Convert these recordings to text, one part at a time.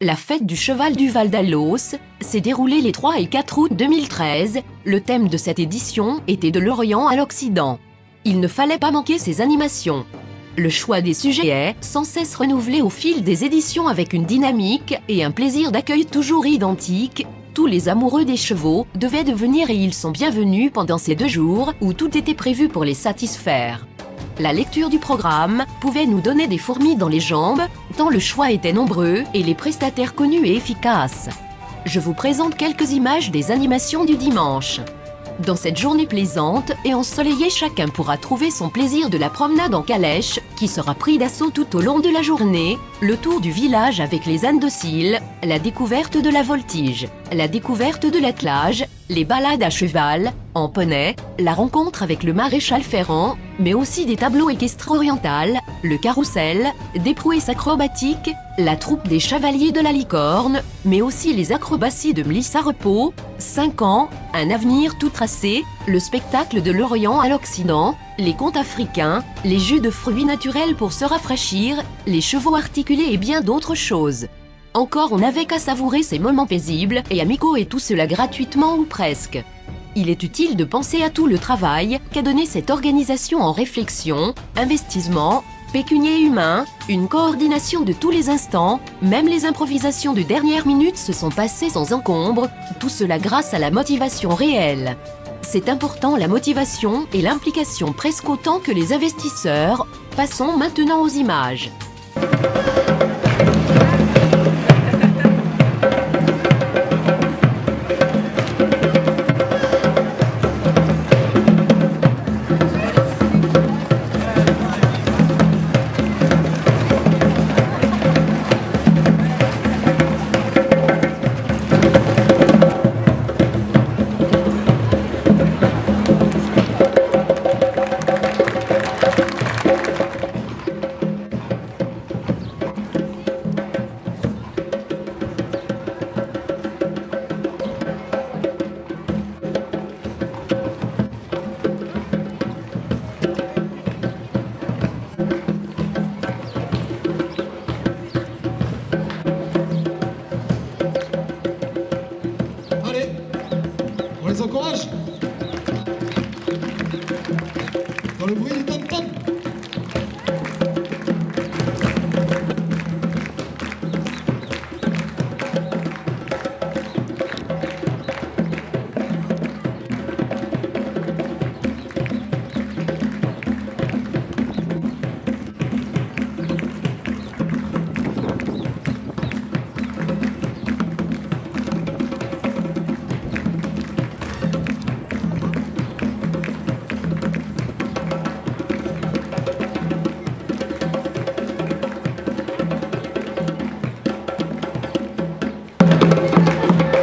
La fête du cheval du Val d'Allos s'est déroulée les 3 et 4 août 2013. Le thème de cette édition était de l'Orient à l'Occident. Il ne fallait pas manquer ces animations. Le choix des sujets est sans cesse renouvelé au fil des éditions avec une dynamique et un plaisir d'accueil toujours identique. Tous les amoureux des chevaux devaient devenir et ils sont bienvenus pendant ces 2 jours où tout était prévu pour les satisfaire. La lecture du programme pouvait nous donner des fourmis dans les jambes, tant le choix était nombreux et les prestataires connus et efficaces. Je vous présente quelques images des animations du dimanche. Dans cette journée plaisante et ensoleillée, chacun pourra trouver son plaisir de la promenade en calèche, qui sera pris d'assaut tout au long de la journée, le tour du village avec les ânes dociles, la découverte de la voltige, la découverte de l'attelage, les balades à cheval, en poney, la rencontre avec le maréchal Ferrand, mais aussi des tableaux équestres orientales, le carrousel, des prouesses acrobatiques, la troupe des chevaliers de la licorne, mais aussi les acrobaties de Mlissa Repos, 5 ans, un avenir tout tracé, le spectacle de l'Orient à l'Occident, les contes africains, les jus de fruits naturels pour se rafraîchir, les chevaux articulés et bien d'autres choses. Encore, on n'avait qu'à savourer ces moments paisibles et amicaux et tout cela gratuitement ou presque. Il est utile de penser à tout le travail qu'a donné cette organisation en réflexion, investissement, pécunier humain, une coordination de tous les instants, même les improvisations de dernière minute se sont passées sans encombre, tout cela grâce à la motivation réelle. C'est important, la motivation et l'implication presque autant que les investisseurs. Passons maintenant aux images. On les encourage dans le bruit du tam-tam.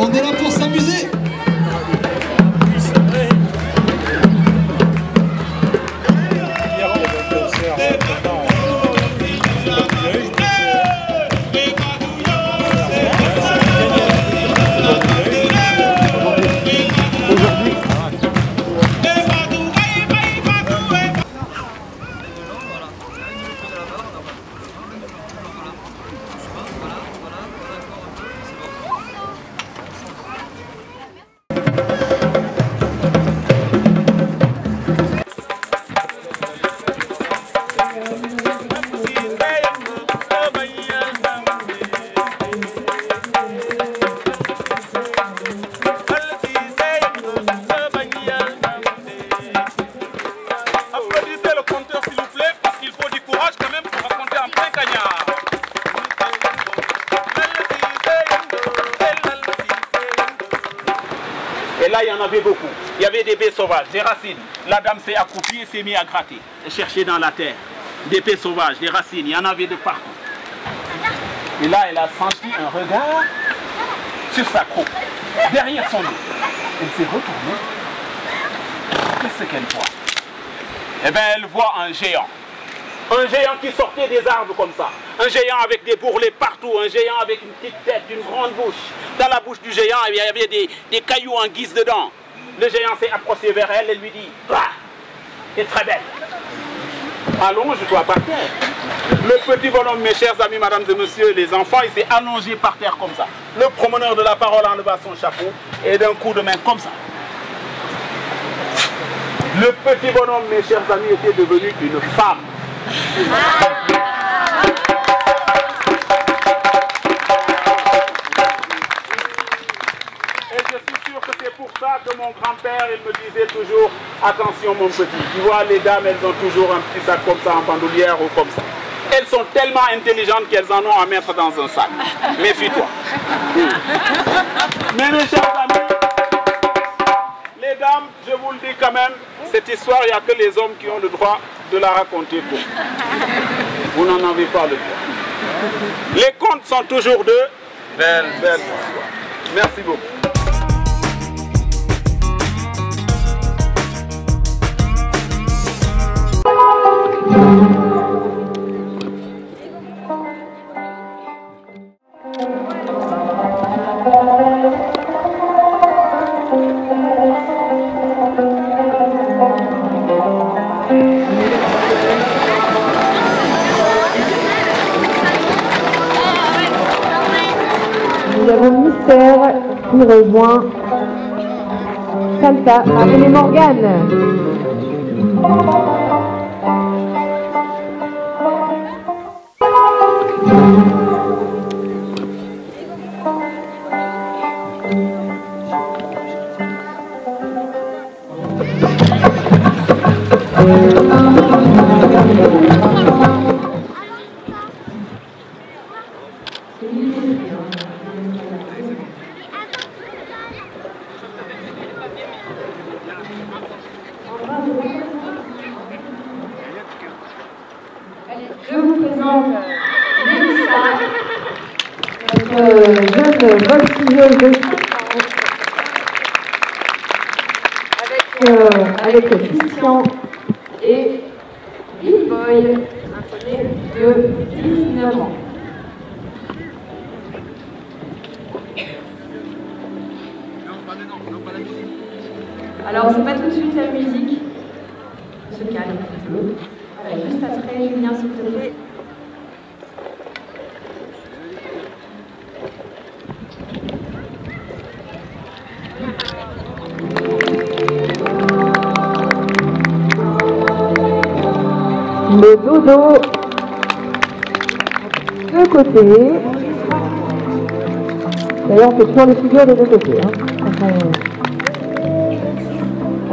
On est là pour s'amuser. Et là, il y en avait beaucoup. Il y avait des baies sauvages, des racines. La dame s'est accroupie et s'est mise à gratter, et chercher dans la terre. Des baies sauvages, des racines, il y en avait de partout. Et là, elle a senti un regard sur sa croupe, derrière son dos. Elle s'est retournée. Qu'est-ce qu'elle voit? Eh bien, elle voit un géant. Un géant qui sortait des arbres comme ça. Un géant avec des bourrelets partout. Un géant avec une petite tête, une grande bouche. Dans la bouche du géant, il y avait des cailloux en guise dedans. Le géant s'est approché vers elle et lui dit: bah, t'es très belle. Allonge-toi par terre. Le petit bonhomme, mes chers amis, mesdames et messieurs, les enfants, il s'est allongé par terre comme ça. Le promeneur de la parole enleva son chapeau et d'un coup de main comme ça. Le petit bonhomme, mes chers amis, était devenu une femme. Et je suis sûr que c'est pour ça que mon grand-père, il me disait toujours, attention mon petit, tu vois, les dames, elles ont toujours un petit sac comme ça en bandoulière ou comme ça. Elles sont tellement intelligentes qu'elles en ont à mettre dans un sac. Méfie-toi. Mais mes chers amis, les dames, je vous le dis quand même, cette histoire, il n'y a que les hommes qui ont le droit de la raconter pour vous. Vous n'en avez pas le droit. Les contes sont toujours de belles histoires. Merci beaucoup. Nous avons Mystère qui rejoint Salsa, appelé Morgane. Je vous présente Mélissa, notre jeune voltigeuse de 5 ans, avec Christian et Billy Boy, un poney de 19 ans. Alors, c'est pas tout de suite la musique. On se calme un petit peu. Voilà, juste après, Julien, s'il te plaît. Le dodo de côté. D'ailleurs, on fait toujours les figures des deux côtés. Hein.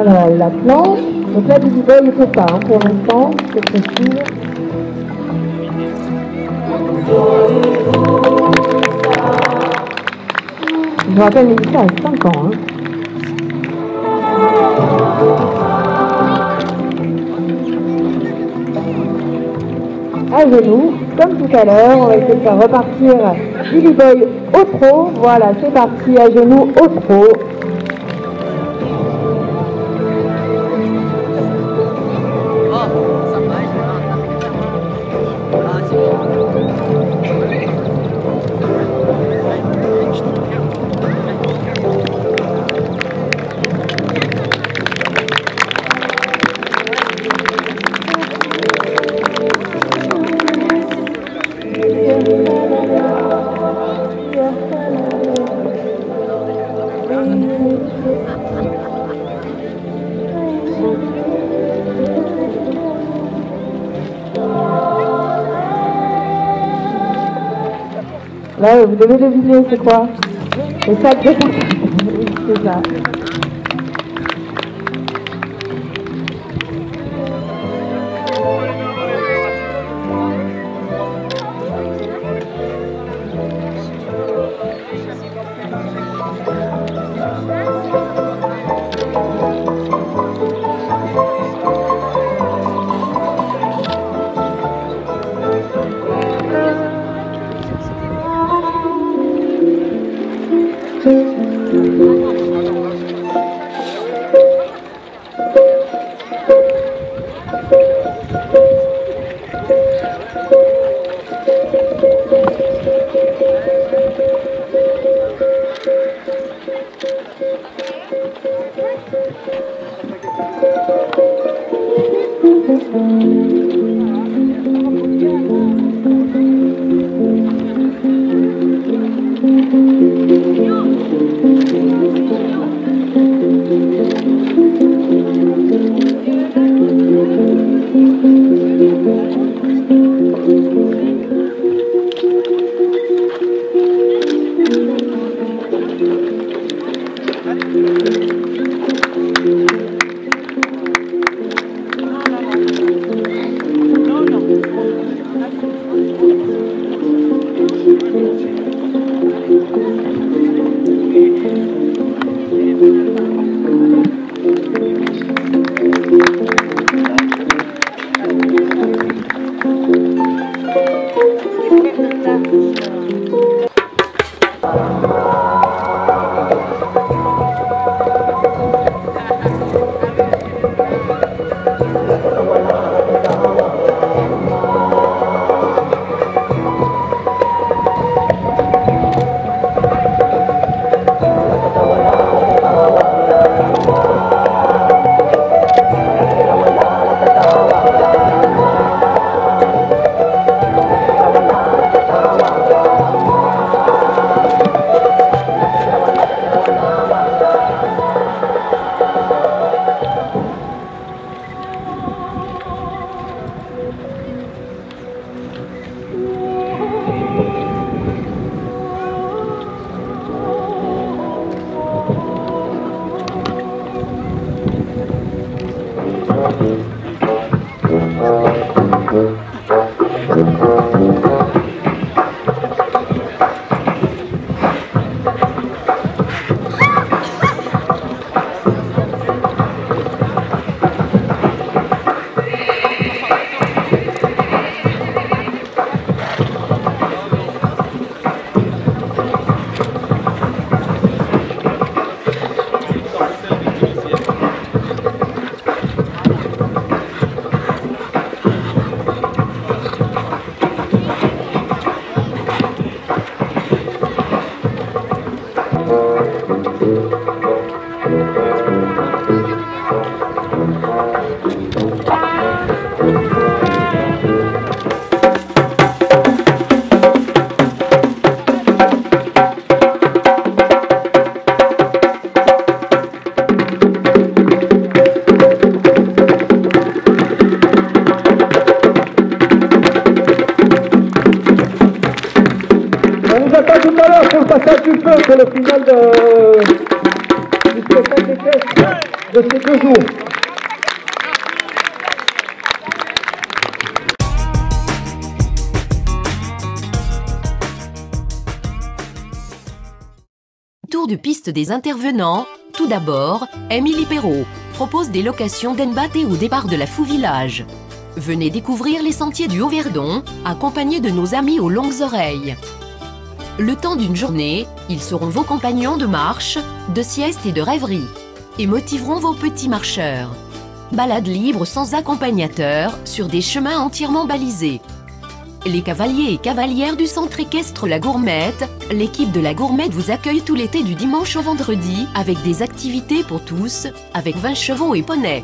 Alors, la planche. Donc là, Billy Boy, il ne peut pas, hein, pour l'instant, c'est précis. Je me rappelle, Mélissa a 5 ans. Hein. À genoux, comme tout à l'heure, on va essayer de faire repartir Billy Boy au trot. Voilà, c'est parti, à genoux, au trot. Là, vous devez deviner, c'est quoi? Le sac de c'est ça. Tout à l'heure pour le passage du feu, c'est le final du spectacle équestre de ces 2 jours. Tour de piste des intervenants. Tout d'abord, Émilie Perrault propose des locations d'Enbaté au départ de la Fou Village. Venez découvrir les sentiers du Haut-Verdon, accompagnés de nos amis aux longues oreilles. Le temps d'une journée, ils seront vos compagnons de marche, de sieste et de rêverie, et motiveront vos petits marcheurs. Balade libre sans accompagnateur, sur des chemins entièrement balisés. Les cavaliers et cavalières du centre équestre La Gourmette, l'équipe de La Gourmette vous accueille tout l'été du dimanche au vendredi, avec des activités pour tous, avec 20 chevaux et poneys.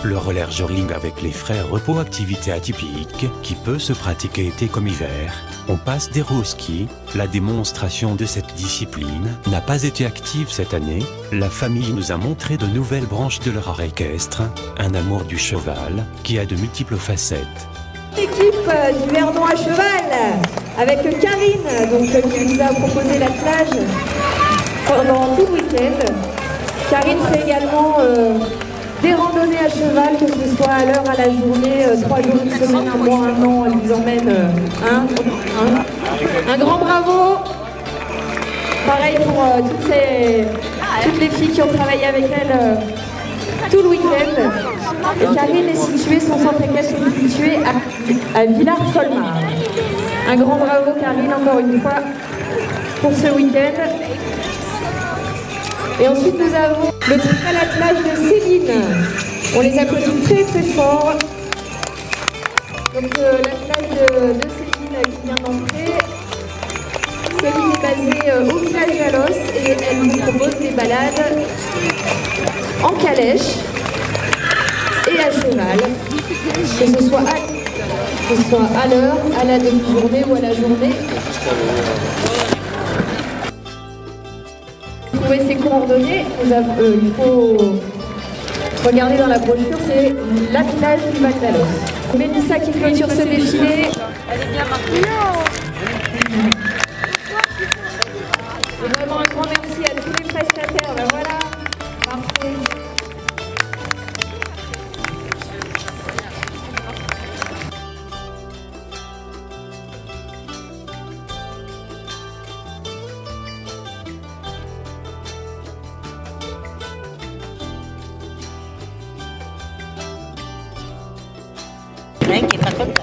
Le roller jogging avec les frères Repos, activité atypique qui peut se pratiquer été comme hiver. On passe des roues au ski. La démonstration de cette discipline n'a pas été active cette année. La famille nous a montré de nouvelles branches de leur art équestre, un amour du cheval qui a de multiples facettes. L'équipe du Verdon à cheval avec Karine qui nous a proposé l'attelage pendant tout le week-end. Karine fait également des randonnées à cheval, que ce soit à l'heure, à la journée, 3 jours, une semaine, un mois, un an, elle vous emmène un grand bravo. Pareil pour toutes les filles qui ont travaillé avec elle tout le week-end. Et Karine est située, son centre équestre est situé à Villars-Colmar. Un grand bravo Karine encore une fois pour ce week-end. Et ensuite nous avons le trial à l'attelage de Céline. On les applaudit très très fort. Donc l'attelage de Céline qui vient d'entrer. Céline est basée au village d'Alos et elle nous propose des balades en calèche et à cheval. Que ce soit à l'heure, à la demi-journée ou à la journée. Trouver ses coordonnées, il faut regarder dans la brochure, c'est l'attelage du Val d'Alos. Mélissa qui clôture ce défilé. Elle est bien marquée. Et vraiment un grand merci à tous les prestataires. Ben voilà, parfait. Qui est pas content.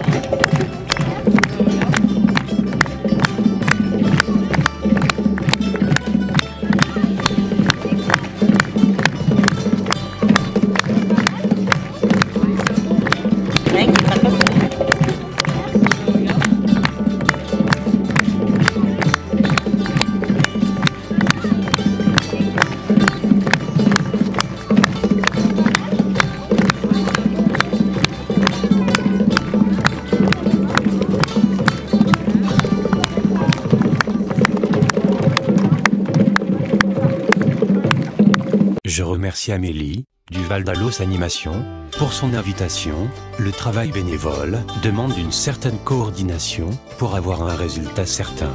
Je remercie Amélie, du Val d'Alos Animation, pour son invitation. Le travail bénévole demande une certaine coordination pour avoir un résultat certain.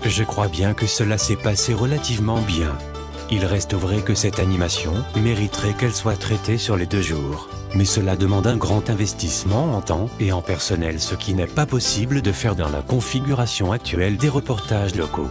Je crois bien que cela s'est passé relativement bien. Il reste vrai que cette animation mériterait qu'elle soit traitée sur les 2 jours. Mais cela demande un grand investissement en temps et en personnel, ce qui n'est pas possible de faire dans la configuration actuelle des reportages locaux.